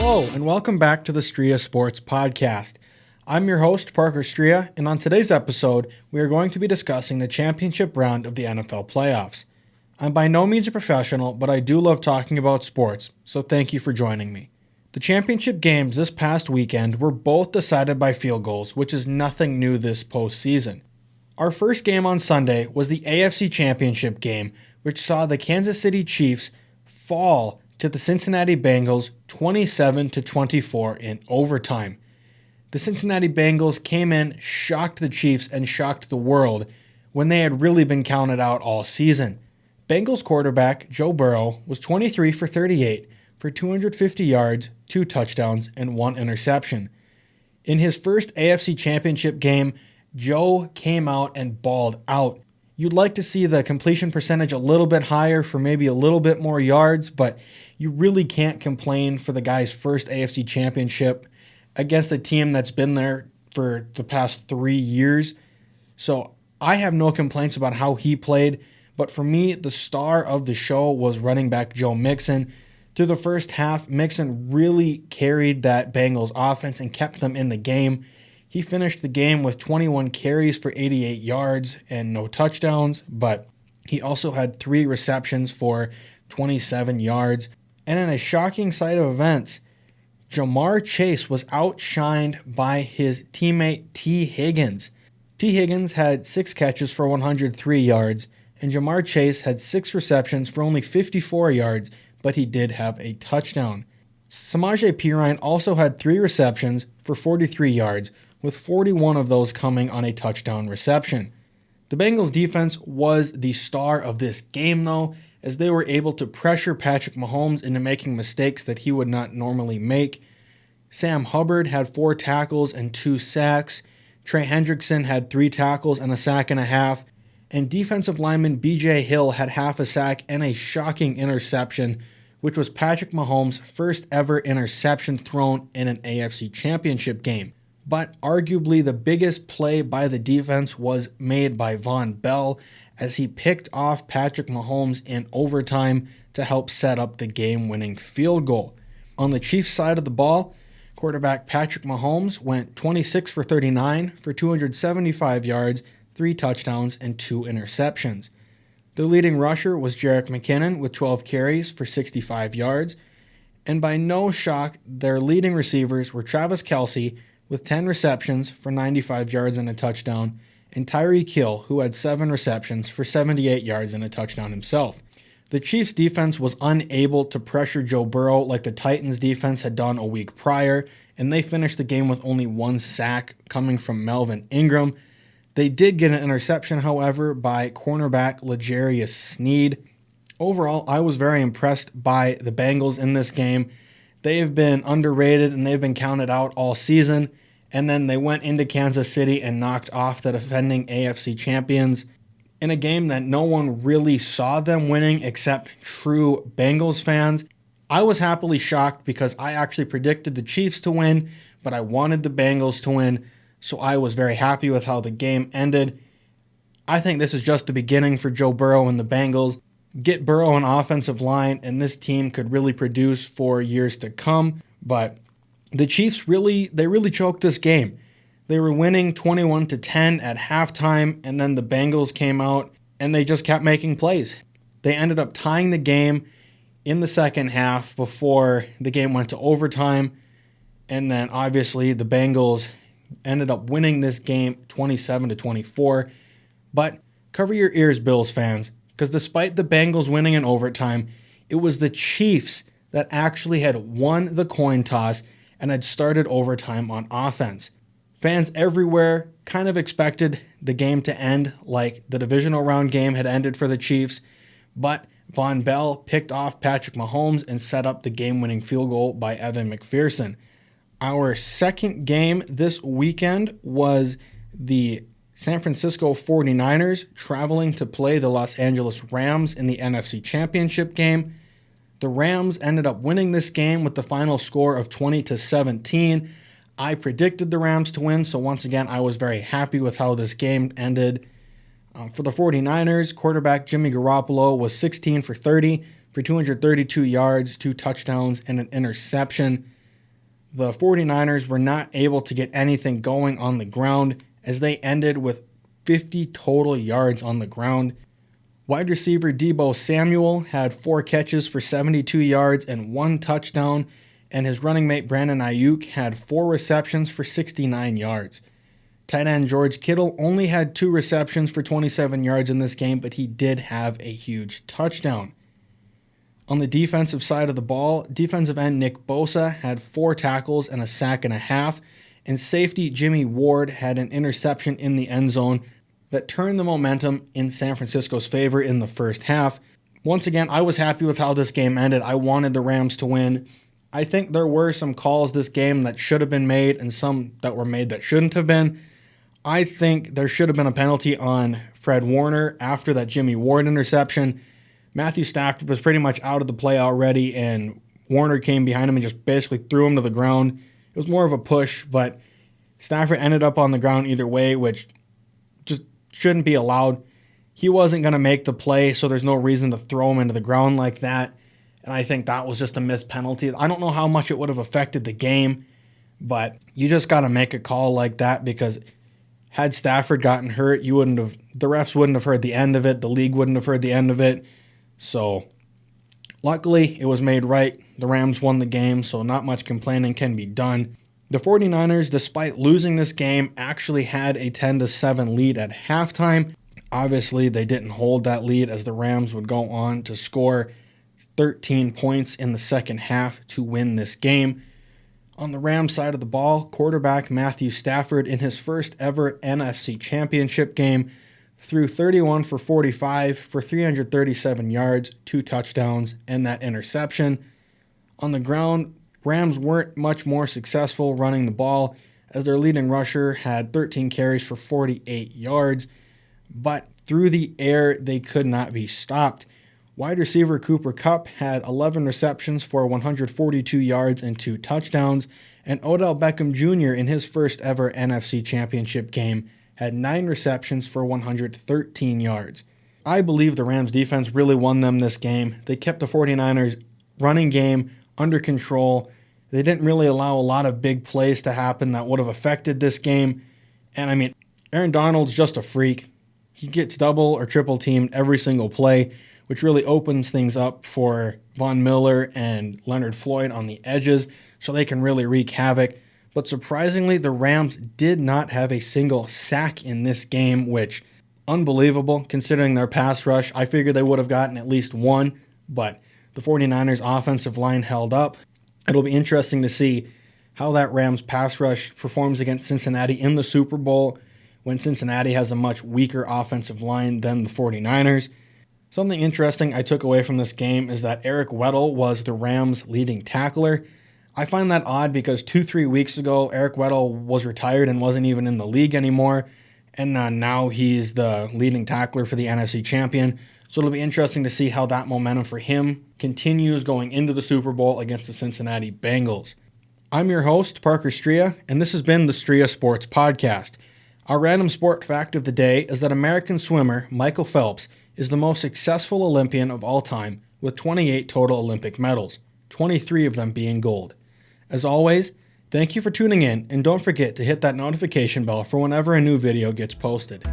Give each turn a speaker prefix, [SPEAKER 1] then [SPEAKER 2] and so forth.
[SPEAKER 1] Hello, and welcome back to the Striha Sports Podcast. I'm your host, Parker Striha, and on today's episode, we are going to be discussing the championship round of the NFL playoffs. I'm by no means a professional, but I do love talking about sports, so thank you for joining me. The championship games this past weekend were both decided by field goals, which is nothing new this postseason. Our first game on Sunday was the AFC Championship game, which saw the Kansas City Chiefs fall to the Cincinnati Bengals 27-24 in overtime. The Cincinnati Bengals came in, shocked the Chiefs, and shocked the world when they had really been counted out all season. Bengals quarterback Joe Burrow was 23 for 38 for 250 yards, 2 touchdowns, and 1 interception. In his first AFC Championship game, Joe came out and balled out. You'd like to see the completion percentage a little bit higher for maybe a little bit more yards, but you really can't complain for the guy's first AFC Championship against a team that's been there for the past 3 years. So I have no complaints about how he played, but for me, the star of the show was running back Joe Mixon. Through the first half, Mixon really carried that Bengals offense and kept them in the game. He finished the game with 21 carries for 88 yards and no touchdowns, but he also had 3 receptions for 27 yards. And in a shocking sight of events, Ja'Marr Chase was outshined by his teammate T. Higgins. T. Higgins had 6 catches for 103 yards, and Ja'Marr Chase had 6 receptions for only 54 yards, but he did have a touchdown. Samaje Perine also had 3 receptions for 43 yards, with 41 of those coming on a touchdown reception. The Bengals defense was the star of this game though, as they were able to pressure Patrick Mahomes into making mistakes that he would not normally make. Sam Hubbard had 4 tackles and 2 sacks. Trey Hendrickson had 3 tackles and a sack and a half. And defensive lineman B.J. Hill had half a sack and a shocking interception, which was Patrick Mahomes' first ever interception thrown in an AFC Championship game. But arguably the biggest play by the defense was made by Von Bell as he picked off Patrick Mahomes in overtime to help set up the game-winning field goal. On the Chiefs side of the ball, quarterback Patrick Mahomes went 26 for 39 for 275 yards, 3 touchdowns, and 2 interceptions. The leading rusher was Jerick McKinnon with 12 carries for 65 yards. And by no shock, their leading receivers were Travis Kelce with 10 receptions for 95 yards and a touchdown, and Tyreek Hill, who had 7 receptions for 78 yards and a touchdown himself. The Chiefs' defense was unable to pressure Joe Burrow like the Titans' defense had done a week prior, and they finished the game with only 1 sack coming from Melvin Ingram. They did get an interception, however, by cornerback L'Jarius Sneed. Overall, I was very impressed by the Bengals in this game. They have been underrated and they've been counted out all season. And then they went into Kansas City and knocked off the defending AFC champions in a game that no one really saw them winning except true Bengals fans. I was happily shocked because I actually predicted the Chiefs to win, but I wanted the Bengals to win, so I was very happy with how the game ended. I think this is just the beginning for Joe Burrow and the Bengals. Get Burrow an offensive line, and this team could really produce for years to come, but the Chiefs really choked this game. They were winning 21-10 at halftime, and then the Bengals came out and they just kept making plays. They ended up tying the game in the second half before the game went to overtime, and then obviously the Bengals ended up winning this game 27-24. But cover your ears, Bills fans, because despite the Bengals winning in overtime, it was the Chiefs that actually had won the coin toss and had started overtime on offense. Fans everywhere kind of expected the game to end like the divisional round game had ended for the Chiefs, but Von Bell picked off Patrick Mahomes and set up the game-winning field goal by Evan McPherson. Our second game this weekend was the San Francisco 49ers traveling to play the Los Angeles Rams in the NFC Championship game. The Rams ended up winning this game with the final score of 20-17. I predicted the Rams to win, so once again, I was very happy with how this game ended. For the 49ers, quarterback Jimmy Garoppolo was 16 for 30 for 232 yards, 2 touchdowns, and an interception. the 49ers were not able to get anything going on the ground as they ended with 50 total yards on the ground. Wide receiver Deebo Samuel had 4 catches for 72 yards and 1 touchdown, and his running mate Brandon Ayuk had 4 receptions for 69 yards. Tight end George Kittle only had 2 receptions for 27 yards in this game, but he did have a huge touchdown. On the defensive side of the ball, defensive end Nick Bosa had 4 tackles and a sack and a half, and safety Jimmy Ward had an interception in the end zone that turned the momentum in San Francisco's favor in the first half. Once again, I was happy with how this game ended. I wanted the Rams to win. I think there were some calls this game that should have been made and some that were made that shouldn't have been. I think there should have been a penalty on Fred Warner after that Jimmy Ward interception. Matthew Stafford was pretty much out of the play already, and Warner came behind him and just basically threw him to the ground. It was more of a push, but Stafford ended up on the ground either way, which just shouldn't be allowed. He wasn't going to make the play, so there's no reason to throw him into the ground like that. And I think that was just a missed penalty. I don't know how much it would have affected the game, but you just got to make a call like that, because had Stafford gotten hurt, the refs wouldn't have heard the end of it. The league wouldn't have heard the end of it. So luckily, it was made right. The Rams won the game, so not much complaining can be done. The 49ers, despite losing this game, actually had a 10-7 lead at halftime. Obviously, they didn't hold that lead, as the Rams would go on to score 13 points in the second half to win this game. On the Rams side of the ball, quarterback Matthew Stafford, in his first ever NFC Championship game, threw 31 for 45 for 337 yards, 2 touchdowns, and that interception. On the ground, Rams weren't much more successful running the ball, as their leading rusher had 13 carries for 48 yards, but through the air, they could not be stopped. Wide receiver Cooper Kupp had 11 receptions for 142 yards and 2 touchdowns, and Odell Beckham Jr. in his first ever NFC Championship game had 9 receptions for 113 yards. I believe the Rams defense really won them this game. They kept the 49ers running game under control. They didn't really allow a lot of big plays to happen that would have affected this game. And I mean, Aaron Donald's just a freak. He gets double or triple teamed every single play, which really opens things up for Von Miller and Leonard Floyd on the edges, so they can really wreak havoc. But surprisingly, the Rams did not have a single sack in this game, which, unbelievable considering their pass rush. I figured they would have gotten at least one, but the 49ers offensive line held up. It'll be interesting to see how that Rams pass rush performs against Cincinnati in the Super Bowl, when Cincinnati has a much weaker offensive line than the 49ers. Something interesting I took away from this game is that Eric Weddle was the Rams' leading tackler. I find that odd because 2-3 weeks ago, Eric Weddle was retired and wasn't even in the league anymore, and now he's the leading tackler for the NFC champion. So it'll be interesting to see how that momentum for him continues going into the Super Bowl against the Cincinnati Bengals. I'm your host, Parker Striha, and this has been the Striha Sports Podcast. Our random sport fact of the day is that American swimmer Michael Phelps is the most successful Olympian of all time, with 28 total Olympic medals, 23 of them being gold. As always, thank you for tuning in, and don't forget to hit that notification bell for whenever a new video gets posted.